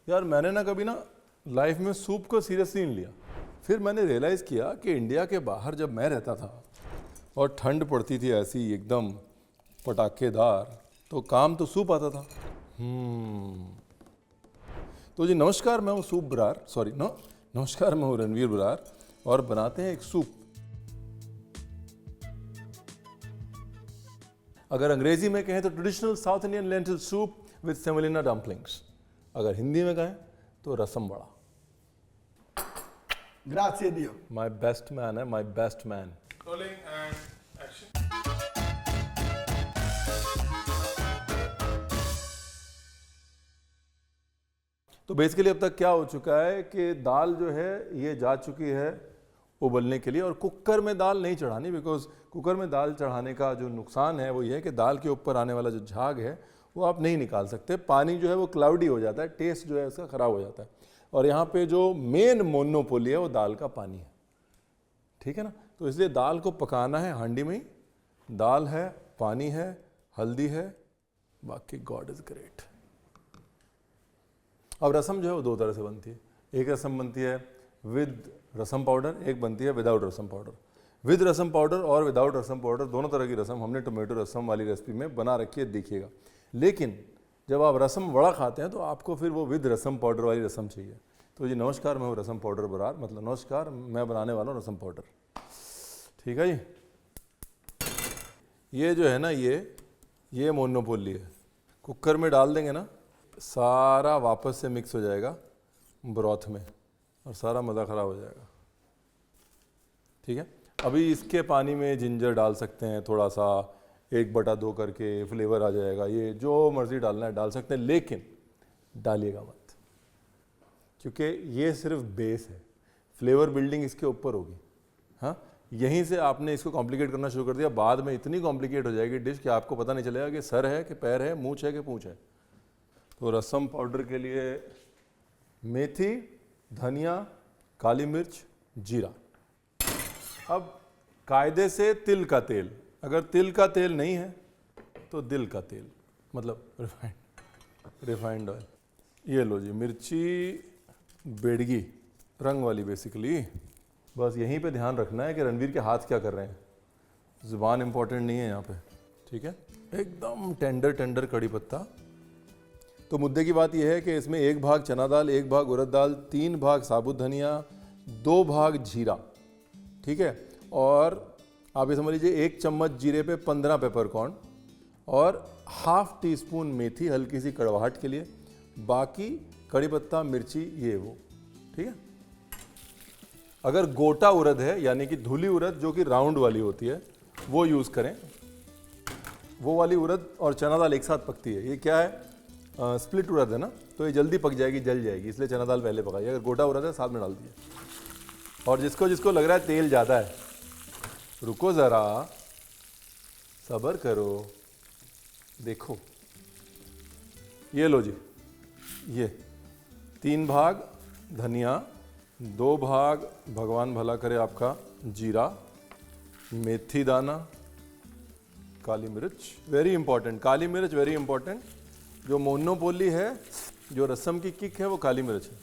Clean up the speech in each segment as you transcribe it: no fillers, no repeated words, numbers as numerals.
यार मैंने ना कभी ना लाइफ में सूप को सीरियसली नहीं लिया। फिर मैंने रियलाइज़ किया कि इंडिया के बाहर जब मैं रहता था और ठंड पड़ती थी ऐसी एकदम पटाखेदार, तो काम तो सूप आता था। तो जी नमस्कार, मैं हूँ सूप बरार, नमस्कार मैं हूँ रणवीर बरार और बनाते हैं एक सूप। अगर अंग्रेजी में कहें तो traditional south Indian lentil soup with semolina dumplings. अगर हिंदी में कहें तो rasam vada. Grazie Dio. My best man है, my best man. Rolling and action. तो बेसिकली अब तक क्या हो चुका है कि दाल जो है ये जा चुकी है उबलने के लिए, और कुकर में दाल नहीं चढ़ानी, बिकॉज कुकर में दाल चढ़ाने का जो नुकसान है वो ये है कि दाल के ऊपर आने वाला जो झाग है वो आप नहीं निकाल सकते। पानी जो है वो क्लाउडी हो जाता है, टेस्ट जो है उसका ख़राब हो जाता है। और यहाँ पे जो मेन मोनोपोली है वो दाल का पानी है, ठीक है ना। तो इसलिए दाल को पकाना है हांडी में ही। दाल है, पानी है, हल्दी है, बाकी गॉड इज़ ग्रेट। अब रसम जो है वो दो तरह से बनती है। एक रसम बनती है विद रसम पाउडर, एक बनती है without rasam powder. With rasam powder और विदाउट रसम पाउडर दोनों तरह की रसम हमने टोमेटो रसम वाली रेसिपी में बना रखी है, देखिएगा। लेकिन जब आप रसम वड़ा खाते हैं तो आपको फिर वो विद रसम पाउडर वाली रसम चाहिए। तो जी नमस्कार, मैं हूँ रसम पाउडर बरार, मतलब नमस्कार मैं बनाने वाला हूँ रसम पाउडर, ठीक है जी। ये जो है ना ये मोनोपोली है। कुकर में डाल देंगे ना, सारा वापस से मिक्स हो जाएगा ब्रॉथ में और सारा मज़ा ख़राब हो जाएगा, ठीक है। अभी इसके पानी में जिंजर डाल सकते हैं, थोड़ा सा 1/2 करके फ्लेवर आ जाएगा। ये जो मर्ज़ी डालना है डाल सकते हैं, लेकिन डालिएगा मत, क्योंकि ये सिर्फ बेस है, फ्लेवर बिल्डिंग इसके ऊपर होगी। हाँ, यहीं से आपने इसको कॉम्प्लिकेट करना शुरू कर दिया, बाद में इतनी कॉम्प्लिकेट हो जाएगी डिश कि आपको पता नहीं चलेगा कि सर है कि पैर है, मूंछ है कि पूंछ है। तो रसम पाउडर के लिए मेथी, धनिया, काली मिर्च, जीरा। अब कायदे से तिल का तेल, अगर तिल का तेल नहीं है तो दिल का तेल, मतलब रिफाइंड ऑयल। ये लो जी, मिर्ची बेडगी रंग वाली बेसिकली। बस यहीं पे ध्यान रखना है कि रणवीर के हाथ क्या कर रहे हैं, जुबान इंपॉर्टेंट नहीं है यहाँ पे, ठीक है। एकदम टेंडर कड़ी पत्ता। तो मुद्दे की बात यह है कि इसमें 1 भाग चना दाल, 1 भाग उड़द दाल, 3 भाग साबुत धनिया, 2 भाग जीरा, ठीक है। और आप ये समझ लीजिए 1 चम्मच जीरे पे 15 पेपरकॉर्न और ½ टीस्पून मेथी हल्की सी कड़वाहट के लिए, बाकी कड़ी पत्ता, मिर्ची, ये वो, ठीक है। अगर गोटा उड़द है यानी कि धुली उड़द जो कि राउंड वाली होती है वो यूज़ करें। वो वाली उड़द और चना दाल एक साथ पकती है। ये क्या है, स्प्लिट उड़द है ना, तो ये जल्दी पक जाएगी, जल जाएगी, इसलिए चना दाल पहले पकाइए। अगर गोटा उड़द है साथ में डाल दिए। और जिसको जिसको लग रहा है तेल ज़्यादा है, रुको ज़रा, सब्र करो, देखो ये लो जी, ये 3 भाग धनिया, 2 भाग भगवान भला करे आपका जीरा, मेथी दाना, काली मिर्च, वेरी इंपॉर्टेंट, काली मिर्च वेरी इंपॉर्टेंट। जो मोनोपोली है, जो रसम की किक है, वो काली मिर्च है।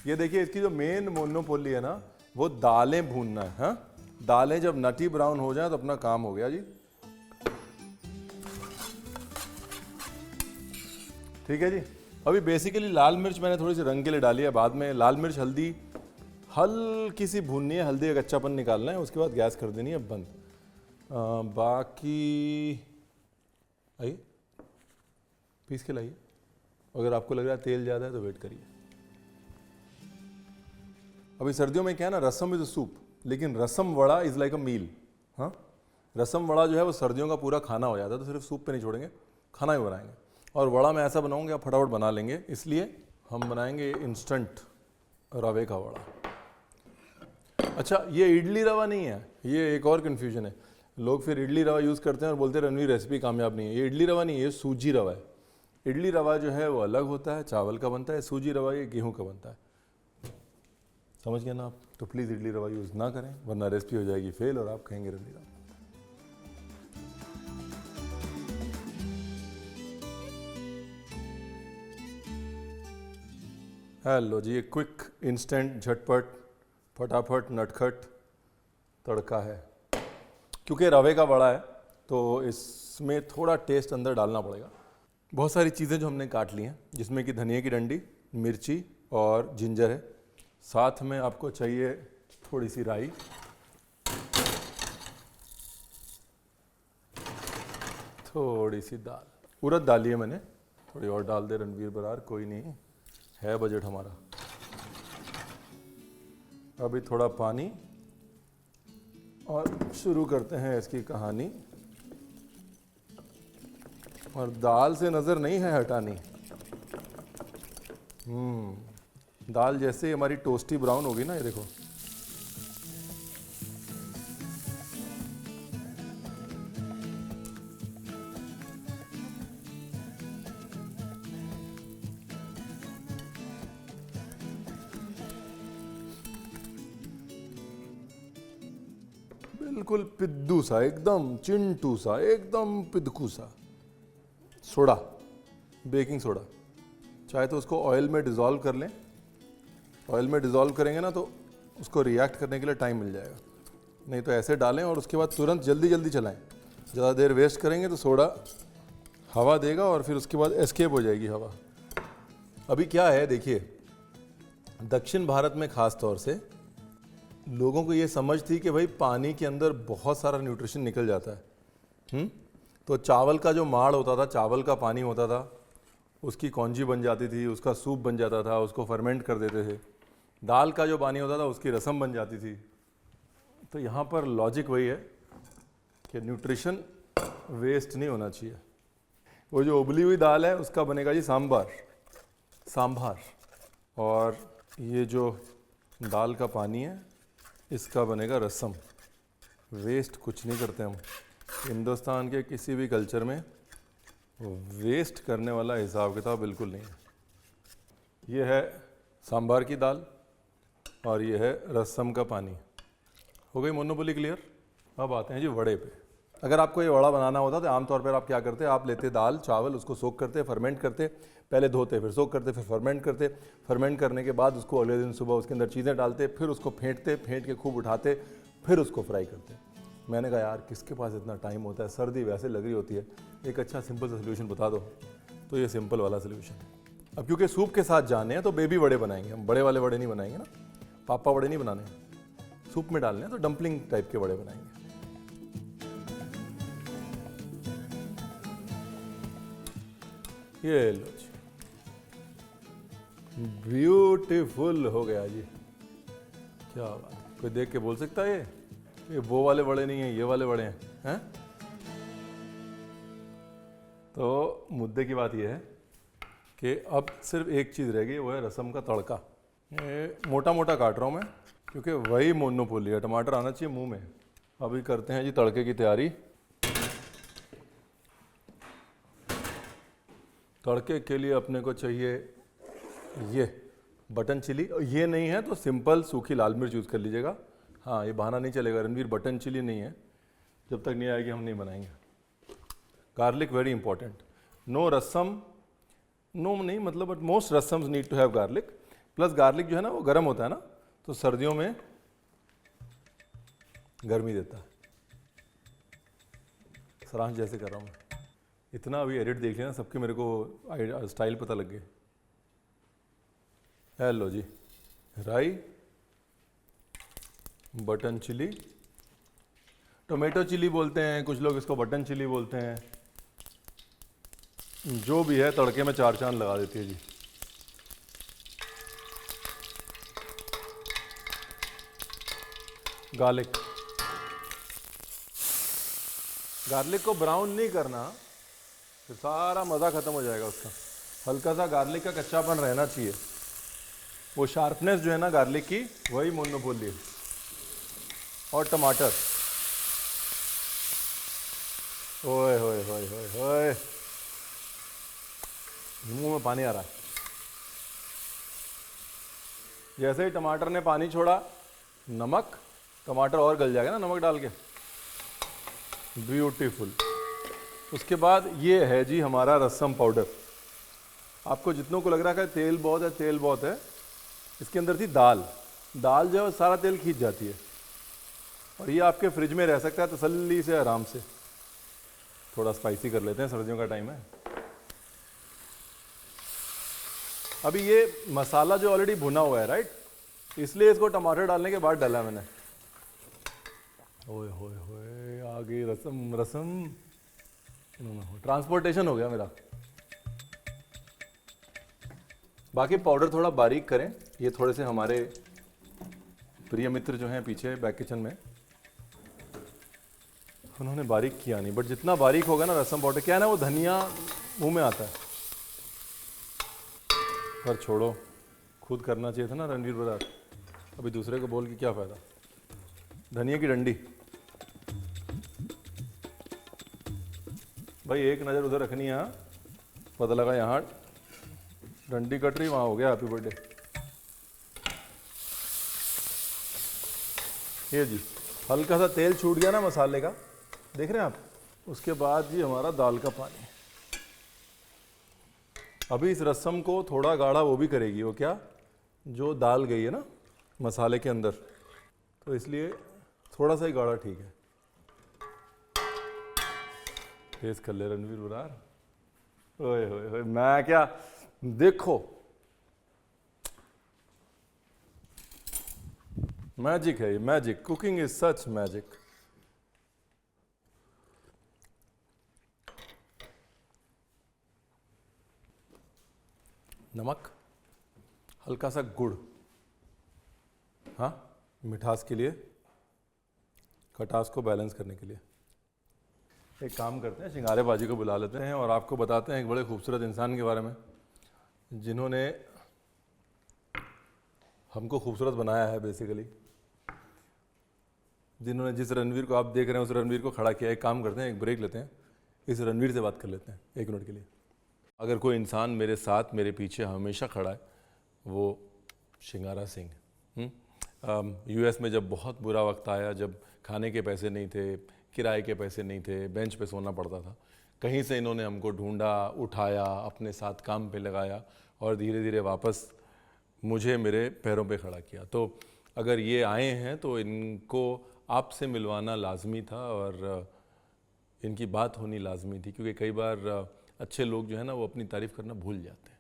ये देखिए, इसकी जो मेन मोनोपोली है ना, वो दालें भूनना है। हाँ, दालें जब नटी ब्राउन हो जाए तो अपना काम हो गया जी, ठीक है जी। अभी बेसिकली लाल मिर्च मैंने थोड़ी सी रंग के लिए डाली है, बाद में लाल मिर्च हल्दी हल्की सी भूननी है, हल्दी का कच्चापन निकालना है, उसके बाद गैस कर देनी है बंद। बाकी आइए पीस के लाइए। अगर आपको लग रहा है तेल ज़्यादा है तो वेट करिए। अभी सर्दियों में क्या है ना, रसम इज अ सूप, लेकिन रसम वड़ा इज़ लाइक अ मील। हाँ, रसम वड़ा जो है वो सर्दियों का पूरा खाना हो जाता है, तो सिर्फ सूप पे नहीं छोड़ेंगे, खाना भी बनाएंगे। और वड़ा मैं ऐसा बनाऊंगा आप फटाफट बना लेंगे, इसलिए हम बनाएंगे इंस्टेंट रवे का वड़ा। अच्छा, ये इडली रवा नहीं है, ये एक और कन्फ्यूजन है। लोग फिर इडली रवा यूज़ करते हैं और बोलते हैं रणवीर रेसिपी कामयाब नहीं है। ये इडली रवा नहीं है, ये सूजी रवा है। इडली रवा जो है वो अलग होता है, चावल का बनता है। सूजी रवा ये गेहूं का बनता है, समझ गए ना आप। तो प्लीज़ इडली रवा यूज़ ना करें, वरना रेसिपी हो जाएगी फेल और आप कहेंगे रणवीर। हेलो जी, ये क्विक इंस्टेंट झटपट फटाफट नटखट तड़का है। क्योंकि रवे का बड़ा है तो इसमें थोड़ा टेस्ट अंदर डालना पड़ेगा। बहुत सारी चीज़ें जो हमने काट ली हैं, जिसमें कि धनिया की डंडी, मिर्ची और जिंजर है। साथ में आपको चाहिए थोड़ी सी राई, थोड़ी सी दाल, उड़द डाली है मैंने, थोड़ी और डाल दे रणवीर बरार, कोई नहीं है बजट हमारा। अभी थोड़ा पानी और शुरू करते हैं इसकी कहानी। और दाल से नज़र नहीं है हटानी। दाल जैसे ही हमारी टोस्टी ब्राउन होगी ना, ये देखो, बिल्कुल पिद्दू सा, एकदम चिंटू सा, एकदम पिदकू सा। सोडा, बेकिंग सोडा, चाहे तो उसको ऑयल में डिज़ोल्व कर लें। ऑयल में डिज़ोल्व करेंगे ना तो उसको रिएक्ट करने के लिए टाइम मिल जाएगा। नहीं तो ऐसे डालें और उसके बाद तुरंत जल्दी जल्दी चलाएं। ज़्यादा देर वेस्ट करेंगे तो सोडा हवा देगा और फिर उसके बाद एस्केप हो जाएगी हवा। अभी क्या है देखिए, दक्षिण भारत में ख़ास तौर से लोगों को ये समझ थी कि भाई पानी के अंदर बहुत सारा न्यूट्रिशन निकल जाता है। तो चावल का जो माड़ होता था, चावल का पानी होता था, उसकी कौंजी बन जाती थी, उसका सूप बन जाता था, उसको फर्मेंट कर देते थे। दाल का जो पानी होता था उसकी रसम बन जाती थी। तो यहाँ पर लॉजिक वही है कि न्यूट्रिशन वेस्ट नहीं होना चाहिए। वो जो उबली हुई दाल है उसका बनेगा जी सांभार। और ये जो दाल का पानी है इसका बनेगा रसम। वेस्ट कुछ नहीं करते हम। हिंदुस्तान के किसी भी कल्चर में वेस्ट करने वाला हिसाब किताब बिल्कुल नहीं है। ये है सांभार की दाल और ये है रसम का पानी। हो गई मोनोपोली क्लियर। अब आते हैं जी वड़े पे। अगर आपको ये वड़ा बनाना होता तो आमतौर पर आप क्या करते, आप लेते दाल चावल, उसको सोक करते, फर्मेंट करते, पहले धोते, फिर सोक करते, फिर फर्मेंट करते। फर्मेंट करने के बाद उसको अगले दिन सुबह उसके अंदर चीज़ें डालते, फिर उसको फेंटते, फेंट के खूब उठाते, फिर उसको फ्राई करते। मैंने कहा यार किसके पास इतना टाइम होता है, सर्दी वैसे लग रही होती है, एक अच्छा सिंपल सा सोल्यूशन बता दो। तो ये सिंपल वाला सोल्यूशन है। अब क्योंकि सूप के साथ जाने हैं तो बेबी वड़े बनाएंगे हम, बड़े वाले वड़े नहीं बनाएंगे ना, पापा वड़े नहीं बनाने, सूप में डालने हैं तो डंपलिंग टाइप के वड़े बनाएंगे। ये लो जी, ब्यूटीफुल हो गया जी, क्या बात है। कोई देख के बोल सकता है ये वो वाले वड़े नहीं है, ये वाले वड़े हैं? तो मुद्दे की बात ये है कि अब सिर्फ एक चीज़ रह गई, वो है रसम का तड़का। ये मोटा मोटा काट रहा हूँ मैं क्योंकि वही मोनोपोली है, टमाटर आना चाहिए मुंह में। अभी करते हैं जी तड़के की तैयारी। तड़के के लिए अपने को चाहिए ये बटन चिली। ये नहीं है तो सिंपल सूखी लाल मिर्च यूज़ कर लीजिएगा। हाँ, ये बहाना नहीं चलेगा रणवीर, बटन चिली नहीं है, जब तक नहीं आएगी हम नहीं बनाएंगे। Garlic very important. No rasam, no नहीं मतलब, but most rasams need to have garlic. Plus garlic जो है ना वो गर्म होता है ना, तो सर्दियों में गर्मी देता है। सरांश जैसे कर रहा हूँ मैं, इतना अभी एडिट देख लेना, सबके मेरे को स्टाइल पता लग गए। हेलो जी, राई, बटन चिली, टोमेटो चिली बोलते हैं कुछ लोग, इसको बटन चिली बोलते हैं, जो भी है तड़के में चार चांद लगा देती है जी। गार्लिक, गार्लिक को ब्राउन नहीं करना, फिर सारा मज़ा ख़त्म हो जाएगा उसका। हल्का सा गार्लिक का कच्चापन रहना चाहिए, वो शार्पनेस जो है ना गार्लिक की, वही मोनोपोली है। और टमाटर, ओए होए होए होए होए, मुंह में पानी आ रहा है। जैसे ही टमाटर ने पानी छोड़ा, नमक, टमाटर और गल जाएगा ना नमक डाल के, ब्यूटीफुल। उसके बाद ये है जी हमारा रसम पाउडर। आपको जितनों को लग रहा है तेल बहुत है, तेल बहुत है, इसके अंदर थी दाल। दाल जो है वो सारा तेल खींच जाती है, और ये आपके फ्रिज में रह सकता है तसल्ली से, आराम से। थोड़ा स्पाइसी कर लेते हैं, सर्दियों का टाइम है। अभी ये मसाला जो ऑलरेडी भुना हुआ है, राइट, इसलिए इसको टमाटर डालने के बाद डाला मैंने। ओए होए होए, आ गई रसम रसम। ट्रांसपोर्टेशन हो गया मेरा। बाकी पाउडर थोड़ा बारीक करें। ये थोड़े से हमारे प्रिय मित्र जो हैं पीछे बैक किचन में, उन्होंने बारीक किया नहीं, बट जितना बारीक होगा ना रसम पाउडर, क्या है ना, वो धनिया मुंह में आता है। पर छोड़ो, खुद करना चाहिए था ना रणवीर बरार, अभी दूसरे को बोल के क्या फ़ायदा। धनिया की डंडी भाई, एक नज़र उधर रखनी है। पता लगा यहाँ डंडी कट रही, वहाँ हो गया हैप्पी बर्थडे। ये जी हल्का सा तेल छूट गया ना मसाले का, देख रहे हैं आप। उसके बाद जी हमारा दाल का पानी। अभी इस रसम को थोड़ा गाढ़ा वो भी करेगी, वो क्या, जो दाल गई है ना मसाले के अंदर, तो इसलिए थोड़ा सा ही गाढ़ा ठीक है। टेस्ट कर ले रणवीर बरार। ओए होए होए, मैं क्या, देखो मैजिक है ये, magic. Cooking is such magic. नमक, हल्का सा गुड़, हाँ, मिठास के लिए, खटास को बैलेंस करने के लिए। एक काम करते हैं, शिंगारे बाजी को बुला लेते हैं और आपको बताते हैं एक बड़े खूबसूरत इंसान के बारे में, जिन्होंने हमको खूबसूरत बनाया है बेसिकली। जिन्होंने, जिस रणवीर को आप देख रहे हैं उस रणवीर को खड़ा किया। एक काम करते हैं, एक ब्रेक लेते हैं, इस रणवीर से बात कर लेते हैं 1 मिनट के लिए। अगर कोई इंसान मेरे साथ मेरे पीछे हमेशा खड़ा है, वो शिंगारा सिंह। यूएस में जब बहुत बुरा वक्त आया, जब खाने के पैसे नहीं थे, किराए के पैसे नहीं थे, बेंच पे सोना पड़ता था, कहीं से इन्होंने हमको ढूंढा, उठाया, अपने साथ काम पे लगाया और धीरे धीरे वापस मुझे मेरे पैरों पे खड़ा किया। तो अगर ये आए हैं तो इनको आपसे मिलवाना लाजमी था और इनकी बात होनी लाजमी थी, क्योंकि कई बार अच्छे लोग जो है ना वो अपनी तारीफ़ करना भूल जाते हैं।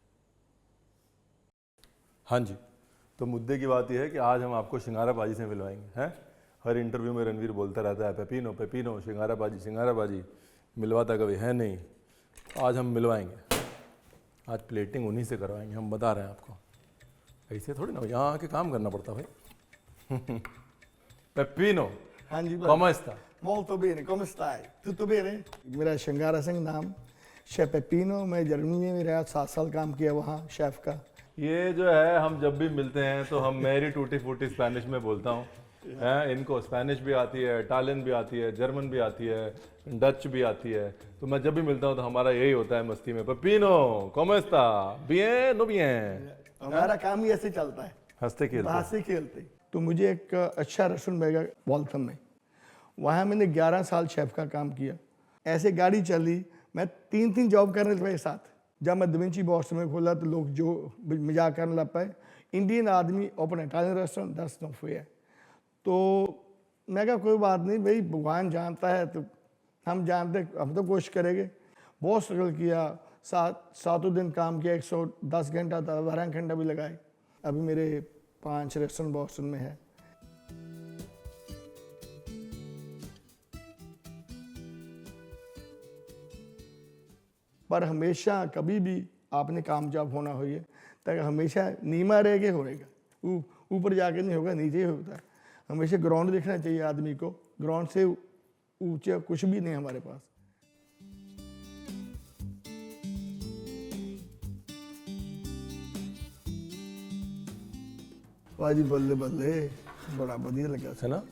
हाँ जी, तो मुद्दे की बात यह है कि आज हम आपको शिंगारा बाजी से मिलवाएंगे। हैं, हर इंटरव्यू में रणवीर बोलता रहता है पेपीनो पेपीनो, शिंगारा बाजी, मिलवाता कभी है नहीं। आज हम मिलवाएंगे, आज प्लेटिंग उन्हीं से करवाएंगे, हम बता रहे हैं आपको। ऐसे थोड़ी ना यहाँ आके काम करना पड़ता भाई। पेपीनो, हाँ जी, come sta? molto bene, come stai? Tutto bene? मेरा शिंगारा सिंह नाम, शेफ पेपीनो। मैं जर्मनी में भी रहा, 7 साल काम किया वहाँ शेफ का। ये जो है, हम जब भी मिलते हैं तो हम मेरी टूटी फूटी स्पेनिश में बोलता हूँ। हैं, इनको स्पेनिश भी आती है, इटालियन भी आती है, जर्मन भी आती है, डच भी आती है। तो मैं जब भी मिलता हूँ तो हमारा यही होता है मस्ती में, pepino come sta? Bien, no bien? हमारा काम ही ऐसे चलता है, हंसते खेलते। से खेलते। तो मुझे एक अच्छा रेस्टोरेंट मिल गया वॉल्थम में, वहाँ मैंने 11 साल शेफ का काम किया। ऐसे गाड़ी चली, मैं 3 जॉब करने लगे साथ। जब मैं डिविंची बॉस में खोला तो लोग जो मजाक करने लग पाए, इंडियन आदमी open Italian restaurant, that's no fair. तो मैं कहा कोई बात नहीं भाई, भगवान जानता है तो हम जानते, हम तो कोशिश करेंगे। बहुत स्ट्रगल किया, 7 दिन काम किया, 110 घंटा था, 12 घंटा भी लगाए। अभी मेरे 5 रेस्टोरेंट बॉस्टन में है। पर हमेशा कभी भी आपने कामयाब होना हो, ताकि हमेशा नीमा रह के होएगा, ऊपर जाके नहीं होगा, नीचे ही होता है। हमेशा ग्राउंड देखना चाहिए आदमी को, ग्राउंड से ऊंचा कुछ भी नहीं हमारे पास। वाजी बल्ले बल्ले, बड़ा बढ़िया लगा है ना।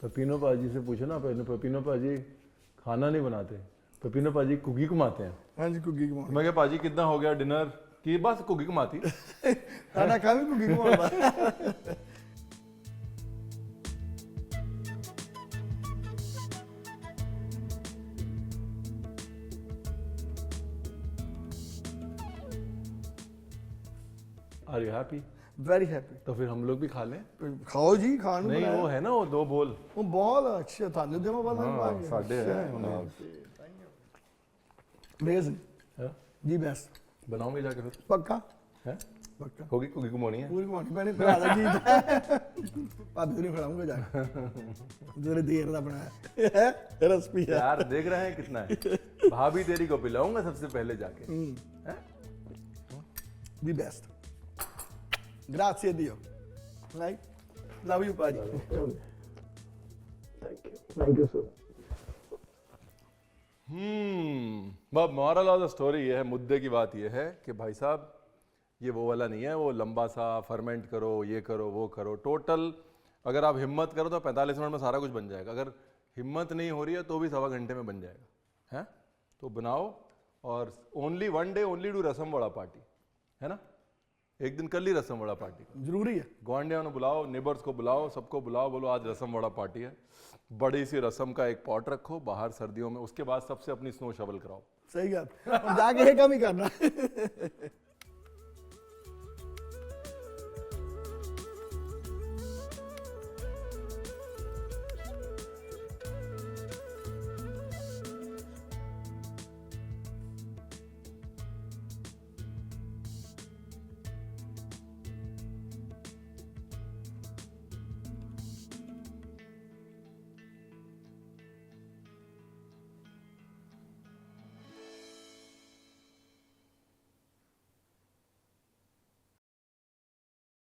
पेपीनो पाजी से पूछो ना, पेपीनो पाजी खाना नहीं बनाते, पेपीनो पाजी कुकी कमाते हैं। हाँ जी, कुकी कमा। मैं क्या पाजी कितना हो गया डिनर की, बस कुकी कमाती। खाना खा भी कुकी कमा। Are you happy? Very happy. तो फिर हम लोग भी खा लें। खाओ जी, खान नहीं वो है ना वो 2 बोल। वो बहुत अच्छे था निधि में बंद हाँ, साढ़े है अमेजिंग हाँ? जी। बेस्ट बनाओगे जाके फिर? पक्का है? पक्का होगी कुकी कुमानी है? पूरी कहानी मैंने बना दी भाभी नहीं खिलाऊंगा जाके तेरे देर का बनाया है रेसिपी है यार देख रहे हैं कितना है। भाभी तेरी को पिलाऊंगा सबसे पहले जाके। हैं? The best. ग्राzie Dio। Right? Love you, Paji। Thank you sir। बस मॉरल ऑफ द स्टोरी ये है, मुद्दे की बात ये है कि भाई साहब ये वो वाला नहीं है, वो लंबा सा फर्मेंट करो, ये करो, वो करो। टोटल अगर आप हिम्मत करो तो 45 मिनट में सारा कुछ बन जाएगा। अगर हिम्मत नहीं हो रही है तो भी 1.25 घंटे में बन जाएगा। हैं? तो बनाओ। और only 1 day only do rasam vada party, है ना? एक दिन कर ली रसम वड़ा पार्टी। जरूरी है। गुआंढियों को बुलाओ, नेबर्स को बुलाओ, सबको बुलाओ, बोलो आज रसम वड़ा पार्टी है। बड़ी सी रसम का एक पॉट रखो बाहर सर्दियों में, उसके बाद सबसे अपनी स्नो शवल कराओ। सही बात। और जाके ये काम ही करना।